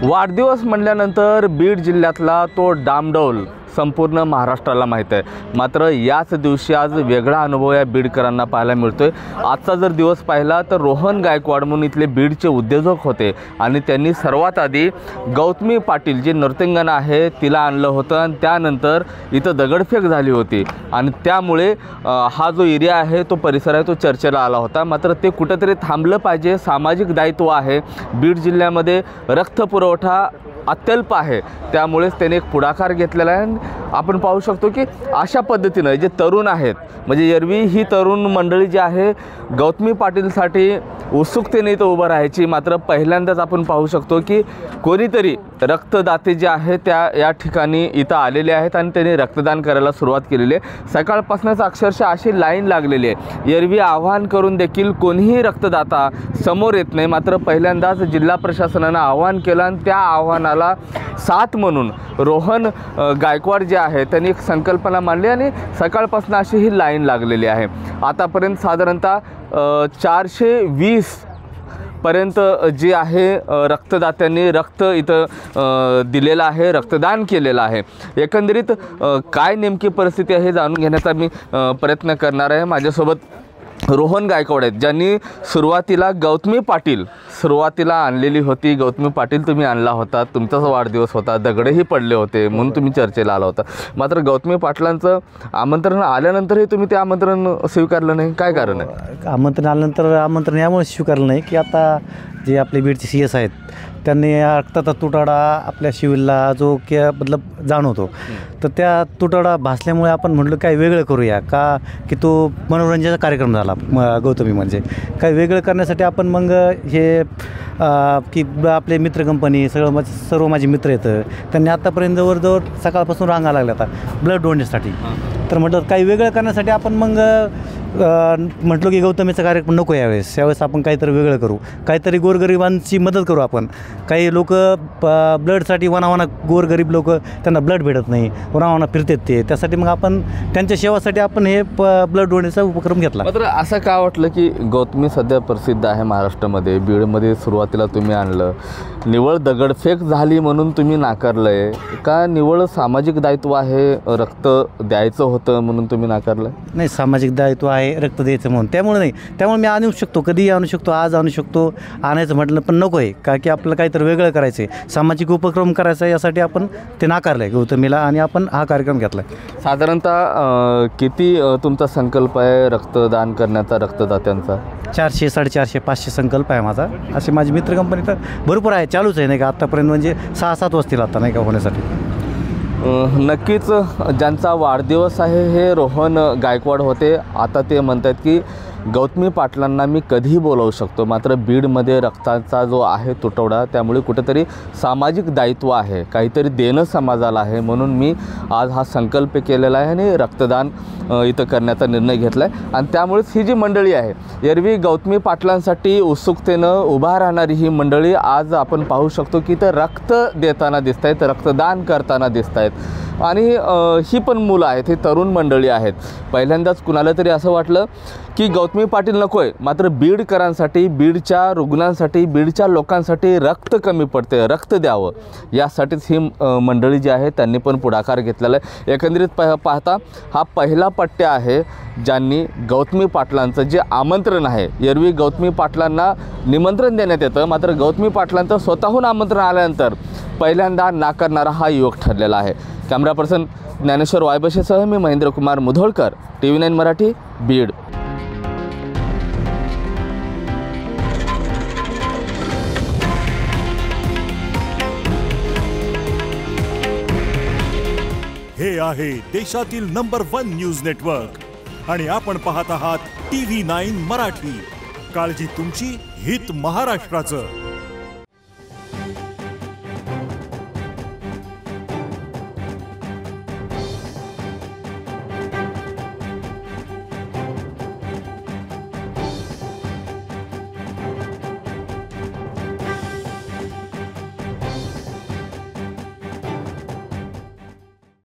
वाढदिवस म्हणल्यानंतर बीड जिल्ह्यातला तो डामडौल संपूर्ण महाराष्ट्राला माहीत आहे। मात्र याच दिवशी आज वेगळा अनुभव या बीडकरांना पाहायला मिळतोय। आजचा जर दिवस पाहिला तर रोहन गायकवाड म्हणून इथले बीडचे उद्योजक होते आणि त्यांनी सर्वात आधी गौतमी पाटील जी नर्तंगना आहे तिला आणलं होतं आणि त्यानंतर इथं दगडफेक झाली होती आणि त्यामुळे हा जो एरिया आहे तो परिसर आहे तो चर्चेला आला होता। मात्र ते कुठेतरी थांबलं पाहिजे, सामाजिक दायित्व आहे। बीड जिल्ह्यामध्ये रक्तपुरवठा अत्यल्प आहे, त्यामुळेच त्याने एक पुढाकार घेतलेला आहे। आपण पाहू शकतो की अशा पद्धतीनं जे तरुण आहेत, म्हणजे एरवी ही तरुण मंडळी जी आहे गौतमी पाटीलसाठी उत्सुकतेने इथं उभं राहायची, मात्र पहिल्यांदाच आपण पाहू शकतो की कोणीतरी रक्तदाते जे आहे त्या या ठिकाणी इथं आलेले आहेत आणि त्यांनी रक्तदान करायला सुरुवात केलेली आहे। सकाळपासूनच अक्षरशः अशी लाईन लागलेली आहे। एरवी आवाहन करून देखील कोणीही रक्तदाता समोर येत नाही, मात्र पहिल्यांदाच जिल्हा प्रशासनानं आवाहन केलं आणि त्या आव्हानाला साथ म्हणून रोहन गायकवाड जे आहे त्यांनी एक संकल्पना मांडली आणि सकाळपासून अशी ही लाईन लागलेली आहे। आतापर्यंत साधारणतः 420 पर्यंत जे आहे रक्तदात्यांनी रक्त इथं दिलेलं आहे, रक्तदान केलेलं आहे। एकंदरीत काय नेमकी परिस्थिती आहे हे जाणून घेण्याचा मी प्रयत्न करणार आहे। माझ्यासोबत रोहन गायकवाड आहेत, ज्यांनी सुरुवातीला गौतमी पाटील आणलेली होती। गौतमी पाटील तुम्ही आणला होता, तुमचाच वाढदिवस होता, दगडही पडले होते म्हणून तुम्ही चर्चेला आला होता। मात्र गौतमी पाटलांचं आमंत्रण आल्यानंतरही तुम्ही ते आमंत्रण स्वीकारलं नाही, काय कारण आहे? आमंत्रण आल्यानंतर आमंत्रण यामुळे स्वीकारलं नाही की आता जे आपले बीडचे CS आहेत त्यांनी रक्ताचा तुटवडा आपल्या शिविरला जो की मतलब जाणवतो, तर त्या तुटवडा भासल्यामुळे आपण म्हटलं काही वेगळं करूया का, की तो मनोरंजनाचा कार्यक्रम झाला गौतमी म्हणजे काही वेगळं करण्यासाठी आपण मग हे की आपले मित्र कंपनी सर्व माझे मित्र येतं, त्यांनी आत्तापर्यंत जवळजवळ सकाळपासून रांगा लागल्या आता ब्लड डोनेटसाठी। तर म्हटलं काही वेगळं करण्यासाठी आपण मग म्हटलो की गौतमीचा कार्यक्रम नको यावेळेस आपण काहीतरी वेगळं करू, काहीतरी गोरगरिबांची मदत करू। आपण काही लोक ब्लडसाठी वनावना गोरगरीब लोक त्यांना ब्लड भेटत नाही, वनावना फिरतात ते, त्यासाठी मग आपण त्यांच्या सेवासाठी आपण हे ब्लड डोनेटचा उपक्रम घेतला। मात्र असं का वाटलं की गौतमी सध्या प्रसिद्ध आहे महाराष्ट्रामध्ये, बीडमध्ये सुरुवातीला तुम्ही आणलं, निवळ दगडफेक झाली म्हणून तुम्ही नाकारलं आहे का निवळ सामाजिक दायित्व आहे, रक्त द्यायचं होतं म्हणून तुम्ही नाकारलं? नाही, सामाजिक दायित्व आहे रक्त द्यायचं म्हणून, त्यामुळे नाही, त्यामुळे मी आणू शकतो, कधीही आणू शकतो, आज आणू शकतो, आणायचं म्हटलं पण नको आहे का की आपल्याला काहीतरी वेगळं करायचं आहे, सामाजिक उपक्रम करायचा आहे, यासाठी आपण ते नाकारलं आहे गौतमीला आणि आपण हा कार्यक्रम घेतला आहे। साधारणतः किती तुमचा संकल्प आहे रक्तदान करण्याचा, रक्तदात्यांचा? 400, 450, 500 संकल्प आहे माझा। असे माझी मित्र कंपनी तर भरपूर आहे, चालूच आहे नाही का, आत्तापर्यंत म्हणजे 6-7 वाजतील आता नाही का होण्यासाठी। नक्कीच ज्यांचा वाढदिवस आहे हे रोहन गायकवाड होते। आता ते म्हणतात की गौतमी पाटलांना मी कधीही बोलवू शकतो, मात्र बीडमध्ये रक्ताचा जो आहे तुटवडा, त्यामुळे कुठेतरी सामाजिक दायित्व आहे, काहीतरी देणं समाजाला आहे, म्हणून मी आज हा संकल्प केलेला आहे आणि रक्तदान इथं करण्याचा निर्णय घेतला आहे। आणि त्यामुळेच ही जी मंडळी आहे, एरवी गौतमी पाटलांसाठी उत्सुकतेनं उभा राहणारी ही मंडळी आज आपण पाहू शकतो की इथं रक्त देताना दिसत आहेत, रक्तदान करताना दिसत आहेत। आणि ही पण मुलं आहेत, ही तरुण मंडळी आहेत। पहिल्यांदाच कुणाला तरी असं वाटलं की गौतमी पाटील नको आहे, मात्र बीडकरांसाठी, बीडच्या रुग्णांसाठी, बीडच्या लोकांसाठी रक्त कमी पडते, रक्त द्यावं, यासाठीच ही मंडळी जी आहे त्यांनी पण पुढाकार घेतलेला आहे। एकंदरीत पाहता हा पहिला पट्ट्या आहे ज्यांनी गौतमी पाटलांचं जे आमंत्रण आहे, एरवी गौतमी पाटलांना निमंत्रण देण्यात येतं, मात्र गौतमी पाटलांचं स्वतःहून आमंत्रण आल्यानंतर पहिल्यांदा नाकारणारा हा युवक ठरलेला आहे। कॅमेरा पर्सन ज्ञानेश्वर वायबशेसह मी महेंद्र कुमार मुधोळकर, TV9 मराठी, बीड। हे आहे देशातील नंबर 1 न्यूज नेटवर्क आणि आपण पाहत आहात TV9 मराठी। काळजी तुमची, हित महाराष्ट्राचं।